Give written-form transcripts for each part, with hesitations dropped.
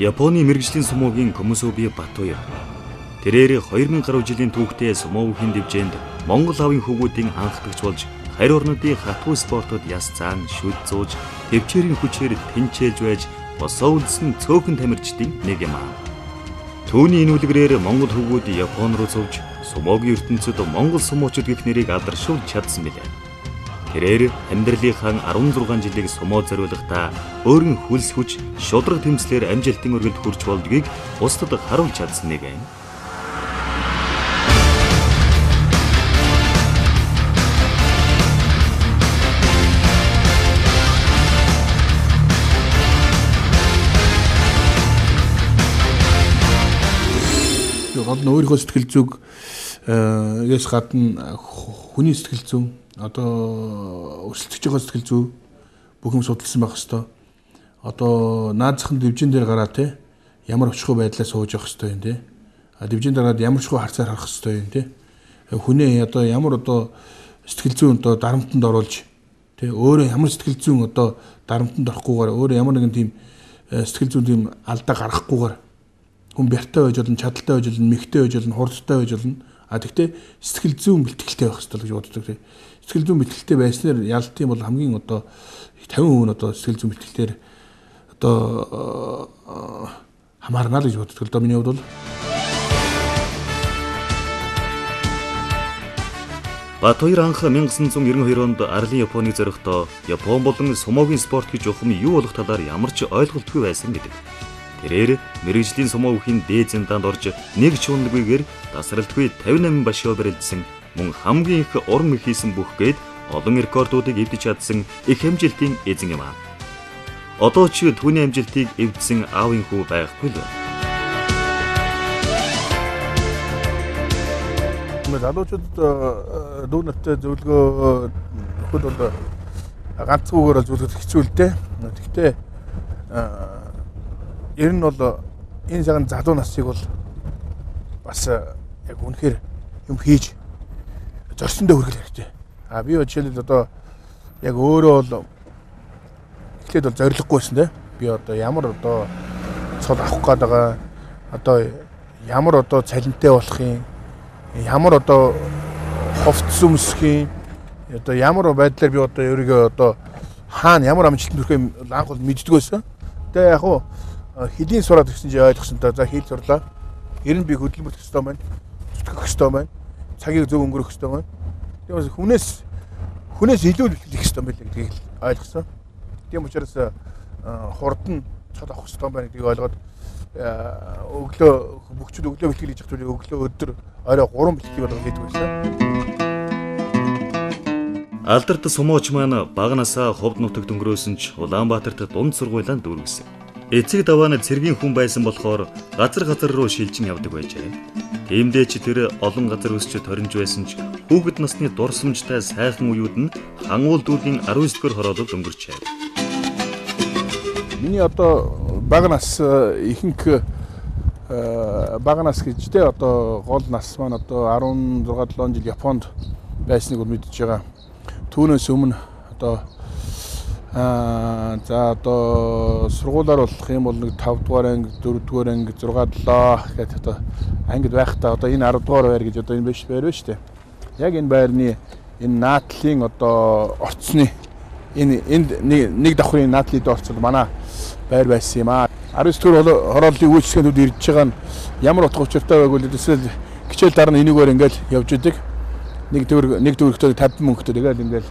Японы мэрэгжлийн сумогийн Комусоби Батуяр. Тэрээр 2000 гаруй жилийн түүхтэй сумогийн дэвжээнд Монгол авийн хүүгүүдийн анхдагч болж харь орнуудын хатуу спортод яс заан шүд зууж төвчээрийн хүчээр тэнцээж байж босоо үлдсэн цөөхөн тамирчдын нэг юм аа. Түүний энэ үлгэрээр Монгол хүүгүүд Япон руу зовж сумогийн ертөнцид Монгол сумоочд гэх нэрийг алдаршуулж чадсан билээ. Тэрээр амьдралынхаа 16 жилийг сумо зориулахдаа өөрийн хөлс хүч шудраг тэмцлэр амжилтын өргөнд хүрч болдгийг бусдад харуулж чадсан нэг юм. Гол нь өөрийнхөө сэтгэл зүг ээс гадна хүний сэтгэл зүй одоо өрсөлдөж байгаа сэтгэл зүй бүх юм судалсан байх хэвээр. Одоо наазахын дэвжин дээр гараа те ямар очихгүй байдлаа сууж явах хэвээр юм те. Дэвжин дараад ямар ч харцаар харах хэвээр юм те. Хүнээ одоо ямар одоо сэтгэл зүй одоо дарамтанд оруулж те өөрөө ямар сэтгэл зүйн одоо дарамтанд орохгүйгээр өөрөө ямар нэгэн тийм сэтгэл зүйн тийм алдаа гаргахгүйгээр хүн бяртай байж болно, чадaltaй байж болно, мэгтэй байж болно, хурдтай байж болно. Тэгтээ сэтгэл зүйн бэлтгэлтэй байх хэрэгтэй гэж боддог тийм. Сэтгэл зүйн бэлтгэлтэй байснаар ялтын бол хамгийн одоо 50% нь одоо сэтгэл зүйн бэлтгэлээр одоо хамаарна л гэж боддог. Одоо миний хувьд бол Батуяр анх 1992 онд Арлын Японыг зорихдоо Япон болон сумогийн спорт гэж ухам юу болох талаар ямар ч ойлголтгүй байсан гэдэг. Тэрээр мэрэгжлийн сумоо үхийн дээд зэндаанд орж нэг ч унагүйгээр тасралтгүй 58 башио барилдсан мөн хамгийн их урам хийсэн бүхгээд олон рекордуудыг эвдэж чадсан их амжилтын эзэн юм аа. Одоо ч түүний амжилтыг эвдсэн аавын хүү байхгүй л. Залуучууд дүү нартай зөвлөгөө өгөхөд бол ганцгүйгээр зөвлөхөд хэцүү л дээ. Гэхдээ ер нь бол энэ цагаан залуу насыг бол бас яг үнэхээр юм хийж зорьсондоо хүргэх хэрэгтэй. Би жишээлбэл одоо яг өөрөө бол эхлээд бол зориггүй байсан те. Би одоо ямар одоо цол авах гээд байгаа одоо ямар одоо цалинтай болох юм ямар одоо ховц өмсөх юм одоо ямар байдлаар би одоо өөрийгөө одоо хаана ямар амжилтанд хүрэх юм анх бол мэддэг байсан. Тэгээ яг хэдийн сураад гэсэн чинь ойлгосонтой за хэл сурлаа. Ер нь би хөдөлмөрлөх ёстой байна. Зүтгэх ёстой байна. Цагийг зөв өнгөрөх ёстой байна. Тэгээс хүнээс илүү их ёстой байлаа гэдгийг ойлгосон. Тийм учраас хурдан цол авах ёстой байна гэдгийг ойлгоод өглөө бүгчүүд өглөө бэлтгэл хийж явах өглөө өдөр орой 3 бэлтгэл болгож хийдэг байсан. Алдарт сумооч маань багнасаа ховд нутагт өнгөрөөсөн ч Улаанбаатарт дунд сургуулианд дүүргэсэн. Эцэг даваа нь цэргийн хүн байсан болохоор газар руу шилжин явдаг байжээ. Тиймдээ ч тэр олон газар өсч торинж байсан ч хүүхэд насны дурсамжтай сайхан үеуд нь хангуул дүүргийн 19-р хороололд өнгөрчээ. Миний одоо бага нас ихэнх бага нас гэжтэй одоо гол нас маань одоо 16-7 жил Японд байсныг бол мэдж байгаа. Түүнээс өмнө одоо за одоо сургуулаар болох юм бол нэг 5 дугаар анги, 4 дугаар анги, 6 7 гэдэг одоо ангид байхдаа одоо энэ 10 дугаар байр гэж одоо энэ биш байр байна шүү дээ. Яг энэ байрны энэ наадлын одоо орцны энд нэг давхрын наадлын орцод манай байр байсан юм аа. 19-р хорооллын үйлчлэгээнүүд ирж байгаа нь ямар утга учиртай байг бол эсвэл хичээл дараа нь энийгээр ингээл явж идэг. Нэг төгрөгтөө 50 мөнгөтэй тэгэл ингээл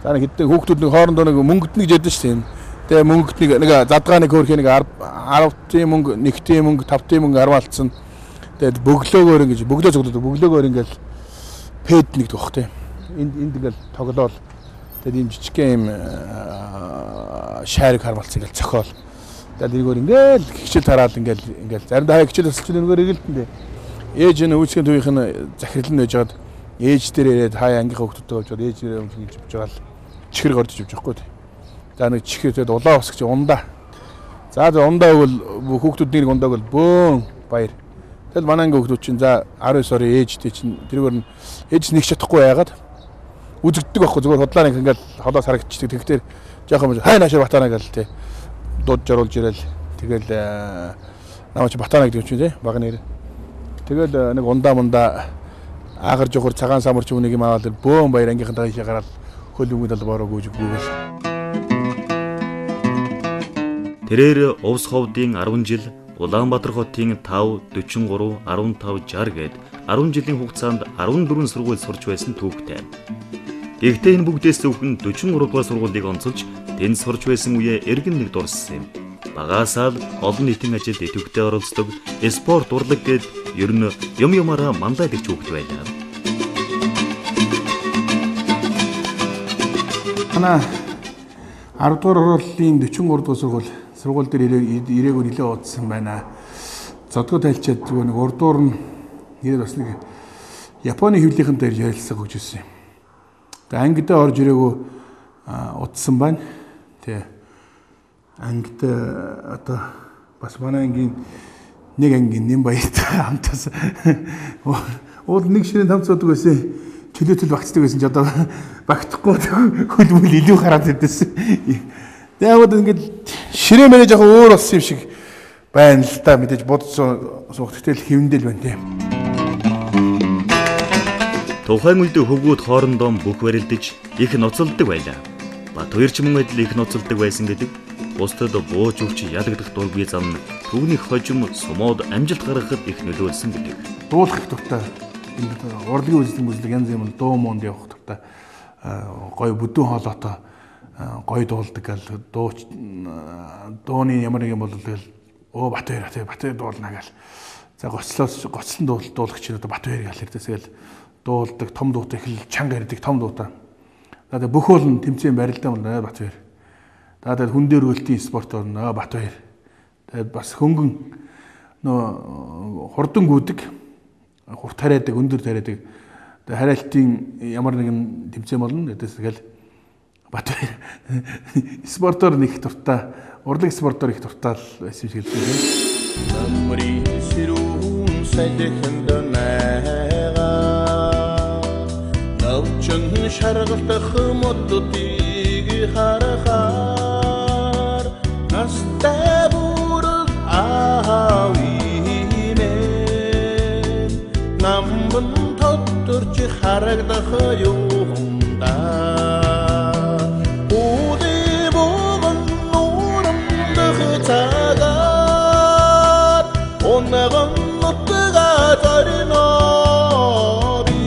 за нэг хэдэн хүүхдүүд нэг хоорондоо нэг мөнгөд нэг яддаг шүү дээ. Тэгээ мөнгөд нэг задгаа нэг хөөрхий нэг 10-ийн мөнгө, 1-ийн мөнгө, 5-ийн мөнгө 10 алдсан. Тэгээд бөглөөгөөр ингэж бөглөө цуглаад бөглөөгөөр ингээл пэд нэг төгөх тийм. Энд ингээл тоглоол. Тэгээд ийм жижигхэн ийм шаарыг хармалцсан ингээл цохиол. Тэгээд ийгөр ингээл хичээл тараал ингээл заримдаа хичээл өсөлт нэгөр эргэлдэндээ. Ээж нь үйлчлэгийн төвийнх нь захирал нь байж байгаад ээж дээр ирээд хаяа ангийнхаа хүүхдүүдтэй авчаад ээж дээр өмсгөж явж байгаа л чихэр гордож явж байхгүй. За нэг чихэртэй улаа ус гэж ундаа. За ундаа бол хүүхдүүд нэг ундааг бол бөөн баяр. Тэгэл манай анги хүүхдүүд чинь за 19 орой ээжтэй чинь тэргээр нь ээж нэг чадахгүй яагаад үзэгддэг байхгүй зүгээр худлаа нэг ингээл холоос харагдчихдаг. Тэгэхээр жоохон хай наашаа батана гэл тээ дууд жаруулж ирэл Тэгэл намайг Батана гэдэг юм чи тий баг нэр. Тэгэл нэг ундаа аагаар жохор цагаан самарч үнийг юм аваад бөөн баяр ангийнхантаа ийшээ гараад хөлбөмбөд албаараа гүйж гүйгээл. Тэрээр Увс ховдын 10 жил, Улаанбаатар хотын 5, 43, 15, 60 гээд 10 жилийн хугацаанд 14 сургууль сурч байсан түүхтэй. Гэхдээ энэ бүгдээс зөвхөн 43 дугаар сургуулийг онцолж тэнд сурч байсан үеэ эргэн нэг дурссан юм. Багасаа л олон нийтийн ажилд идэвхтэй оролцдог, спорт урлаг гээд ер нь юмараа мандаа идэх хүүхэд байлаа. Ана 10 дугаар хурлын 43 дугаар сургууль дээр ирээгүй нэлээд уудсан байна. Зодгоо тайлчаад зүгээр нэг урдуур нь нэр бас нэг Японы хөвлийнхэн дээр ярилцсан гэж хэлсэн юм. Тэгээ ангид орж ирээгүй удсан байна. Тэ ангид одоо бас манай ангийн нэг ангийн нэм баяртай хамтаас уул нэг ширээ тавцдаг байсан. Чөлөөтөл багцдаг байсан ч одоо багтахгүй хөлбөмбөл илүү хараад ирдээсэн. Тэгээд ингээд ширээ мэрэ жоохон өөр болсон юм шиг байна л да. Мэдээж бодсон суугтгтэл хэвэндэл байна тийм. Тухайн үед хөвгүүд хоорондоо бүх барилдаж их ноцолдог байлаа. Бат хоёр ч мөн адил их ноцолдог байсан гэдэг бусдад бууж өгч ялагдах дургүй зам түүнийг хожим сумууд амжилт гаргахад их нөлөөлсөн гэдэг. Дуулах их дуртай. Урлагийн үзлэг янз юм дуу монд явах дуртай. Гой бүдүүн хоолойтой гой дуулдаг гал дууны ямар нэг юм бол тэгэл Батбаяр дуулна гал. За гоцлон дуулагч нь одоо Батбаяр гал ирдээсгээл дуулдаг том дуутай их чанга ирдэг том дуутай. Тэгээд бүх бол тэмцээн барилдаа бол Батбаяр. Тэгээд хүн дээр үлтийн спорт орно Батбаяр. Тэгээд бас хөнгөн нөө хурдан гүдэг хурд тариадаг өндөр тариадаг. Тэгээд хараалтын ямар нэгэн тэмцээн болно. Тэсгээл Батбаяр спортоор нэг дуртай, урлаг спортоор их дуртай байсан шиг хэлсэн. Намри сэрүүн сайдхэнд нэга навчэн шаргалтах моддыг харахаар настай бүрэл аавимэ намбан тодорч харагдах юмда Onnegan nuttuga zarina bi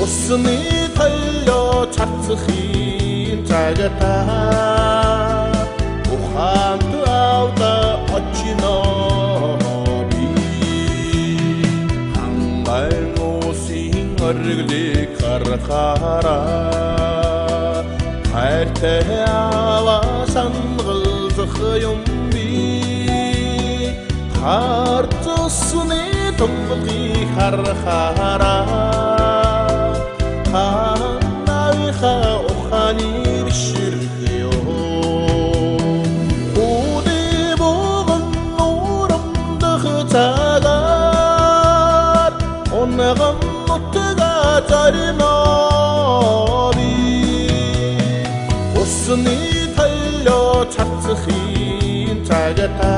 Osni tallo chatshin tagata Uhantu avda ochino bi Hangal ngosin argli karkhara Harte avasan gılzıkhayum Hartusuni tumli harhara Hanawiha ukhani bishirhiyo Udi bugan nuram dakhtagar Onnegan nuttuga zarinabi Osni tallo chatshin tagata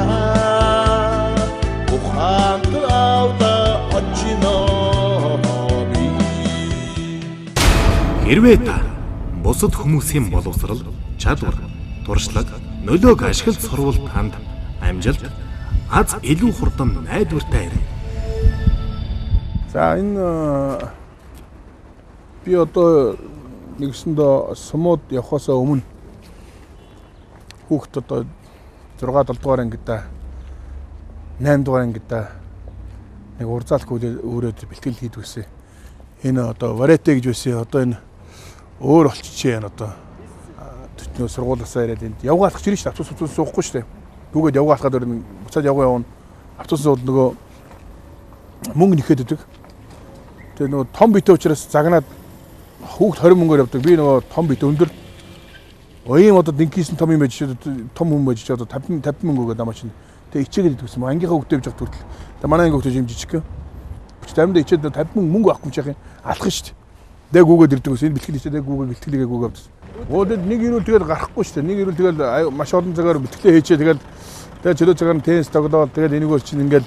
Хэрвээ та бусад хүмүүсийн боловсрал, чадвар, туршлага, нөлөөг ашиглаж сурвал танд амжилт, аз илүү хурдан найдвартай ирнэ. За энэ би одоо нэгсэндээ сумууд явхаасаа өмнө хүүхд одоо 6 7 дугаар ангидаа 8 дугаар ангидаа нэг урзаалх өөрөөд бэлтгэл хийдэг байсан. Энэ одоо варете гэж байсан. Одоо энэ өөр олччихээ одоо төчнөө сургуулиасаа ирээд энд явгаалах чинь шүү дээ. Автобус суухгүй шүү дээ. Түүгээд явгаалахад өөр буцаад явна. Автобус бол нөгөө мөнгө нэхэд өгдөг. Тэгээ нөгөө том битээ учраас загнаад хүүхд 20 мөнгөөр явдаг. Би нөгөө том бит өндөр оюун одоо динкийсэн том юм байж том хүн байж одоо 50 мөнгө өгөөд намаа чинь. Тэгээ ичээгээд идэгсэн. Ангийнхаа хүүхдээ явж хүртэл. Тэгээ манай анги хүүхдээ юм жижиг. Таймд ичээд 50 мөнгө авахгүй ч яах юм. Алах шүү дээ. Дэг үгээд ирдэг ус энэ бэлтгэл хийчээд дэг үгээд бэлтгэлийгээ гүгээд авдаг. Өөдөд нэг ирүүл тэгэл гарахгүй шүү дээ. Нэг ирүүл тэгэл маш олон цагаар битгэлээ хийчээ тэгэл чөлөө цагаар теннис тоглоод тэгэл энийгөө чинь ингээд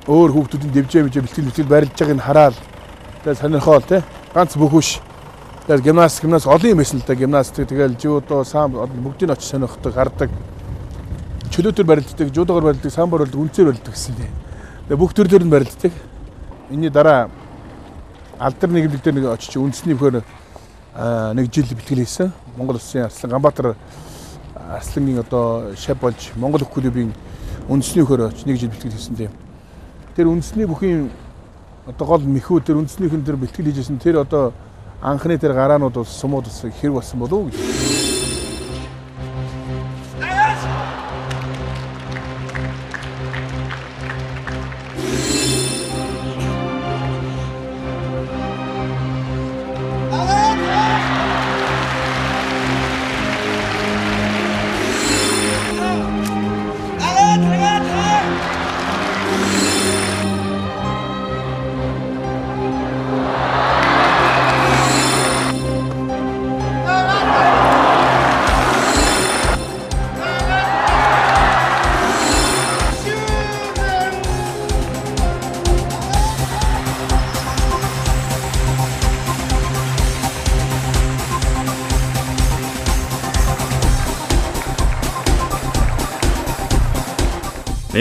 өөр хүүхдүүдийн дэвжээ бэлтгэл барьж байгааг нь хараад тэгэл сонирхоод те ганц бүхүш тэгэл гимнаст олон юм байсан л да. Гимнастик тэгэл жудо сам бүгдийг очиж сонирхдаг гардаг. Чөлөөтөр барилддаг, жудогоор барилддаг, самбар барилддаг, үнцээр барилддаг гэсэн тийм. Тэгээ бүх төрлөөр нь барилддаг. Энийний дараа алдар нэглэг дээр нэг очиж үндэсний бөхөр нэг жил бэлтгэл хийсэн. Монгол Улсын Арслан Ганбаатар Арслангийн одоо шав болж Монгол Өх клубын үндэсний бөхөр очиж нэг жил бэлтгэл хийсэн тийм. Тэр үндэсний бүхийн одоо гол мэхүү тэр үндэснийхэн тэр бэлтгэл хийжсэн тэр одоо анхны тэр гараанууд бол сумууд хэрэг болсон болов уу гэж.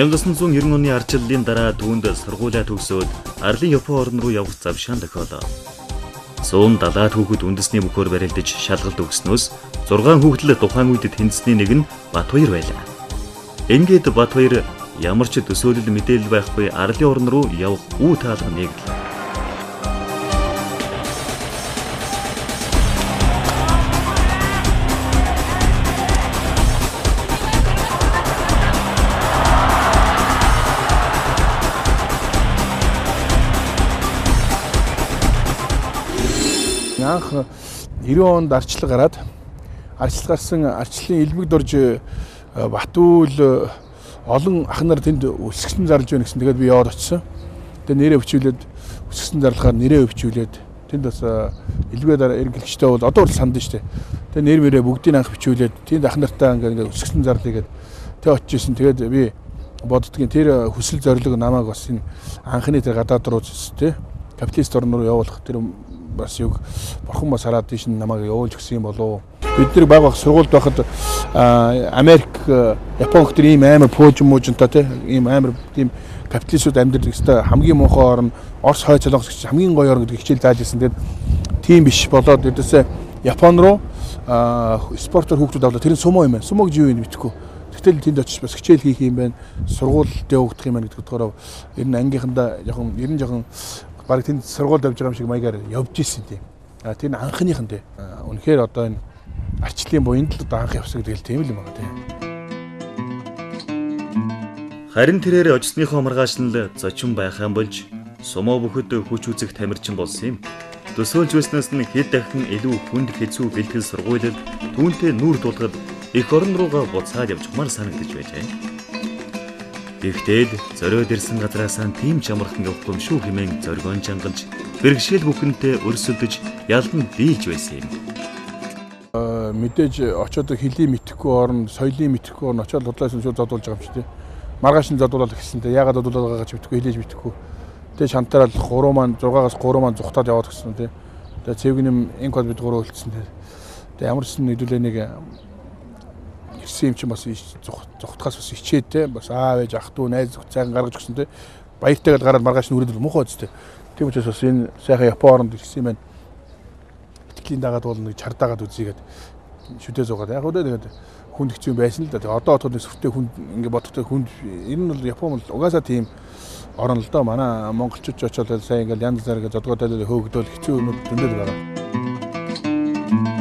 (1990) оны ардчлалын дараа түүнд сургуулаа төгсөөд Арлын Япон орн руу явах завшаан тохиолоо. Сүүн далаад хүүхэд үндэсний бөхөр барилдаж шалгалт өгснөөс 6 хүүхдэл тухайн үед тэнцсний нэг нь Батбаяр байлаа. Ингээд Батбаяр ямар ч төсөөлөл мэдээлэл байхгүй Арлын орн руу явах үү таалга нэгдлээ. Анх 90 онд арчлал гараад гарсан арчлалын элбэг дорж Батүл олон ах нар тэнд өсгсөн зарлж байна гэсэн. Тэгээд би яваад очсон. Тэгээд нэрээ өвчүүлээд өсгсөн зарлахаар нэрээ өвчүүлээд тэнд бас элбэг дараа эргэлгчтэй бол одоо л санд штэ. Тэгээд нэр мэрээ бүгдийг анх бичүүлээд тэнд ах нартаа ингээд өсгсөн зарлыг тэгээд очижсэн. Тэгээд би боддгийн тэр хүсэл зорилго намайг бас энэ анхны тэр гадаад руу зүстэй капиталист орн руу явуулах тэр бас юг бурхан бас хараад тийш намайг явуулж өгсөн юм болов. Бид нар баг сургуульд байхад Америк, Япон хэтэр ийм амар пуужмуужтай тийм амар тийм капиталистууд амьдардаг хэвээр хамгийн муухай орн Орос хойд солонгос гэж хамгийн гоё орн гэдэг хичээл зааж ирсэн. Тэгээд тийм биш болоод өдөөсөө Япон руу спортоор хүүхдүүд авлаа. Тэр нь сумо юм байна. Сумо гэж юу юм мэдэхгүй. Тэгтэл тэнд очиж бас хичээл хийх юм байна. Сургуульд явагдах юм байна гэдэг утгаараа ер нь ангийнхандаа жоохон баг тэнд сургуульд явж байгаа юм шиг маягаар явж ирсэн тийм. Тэр нь анхных нь тийм. Үнэхээр одоо энэ арчлалын буйнд л одоо анх явсаг тэгэл тийм л юм байна тийм. Харин тэрээр очсныхоо маргаашнал зочин байхаан болж сумо бүхэд хүч үзэх тамирчин болсон юм. Төсөөлж байснаас нь хэд дахин илүү хүнд хэцүү бэлтгэл сургуулиуд түүнтэй нүүр тулахад их орн руугаа буцаад явжмаар санагдаж байжээ. Гэхдээ зориод ирсэн газраасаа тийм чамархан явахгүй юм шүү хэмээн зоргоон чангалж бэрхшээл бүхэнтэй өрсөлдөж ялдан дийлж байсан юм. Мэдээж очоод хэлийн мэдэхгүй орн, соёлын мэдэхгүй орн очоод худлаасан шүү зодуулж байгаа юм чи тийм. Маргааш нь зодуулаад гэсэнтэй яагаад зодуулаад байгаа ч мэдэхгүй хэлээж мэдэхгүй. Тэгээ шантараад 6-аас 3 маань зүхтаад яваад гисэн тийм. Тэгээ цэвгэн юм энэ код бид 3 үлдсэн тийм. Тэгээ ямар ч нэдүүлээ нэг ирсэн юм чи бас зүхтахаас бас ичээд тийм. Бас аав ээж ах トゥ найз зөв цайхан гаргаж өгсөн тийм. Баяртайгаад гараад маргааш нь үрээд муухай үстэй. Тийм учраас бас энэ сайхан Япон оронд ирсэн юм байна. Итгэлийн дагаад бол нэг чардаагаад үзьгээд шүдээ зугаад яг үдээ тэгээд хүнд хэцүү байсан л да. Тэгээ одоо хотод сүртэй хүнд ингээ бодохтой хүнд энэ нь бол Япон бол угаасаа тийм орон л доо манай монголчууд ч очоод сайн ингээл янз бүрийн зодгоо төлөв хөөгдөөл хэцүү юмуд зөндөл байгаа.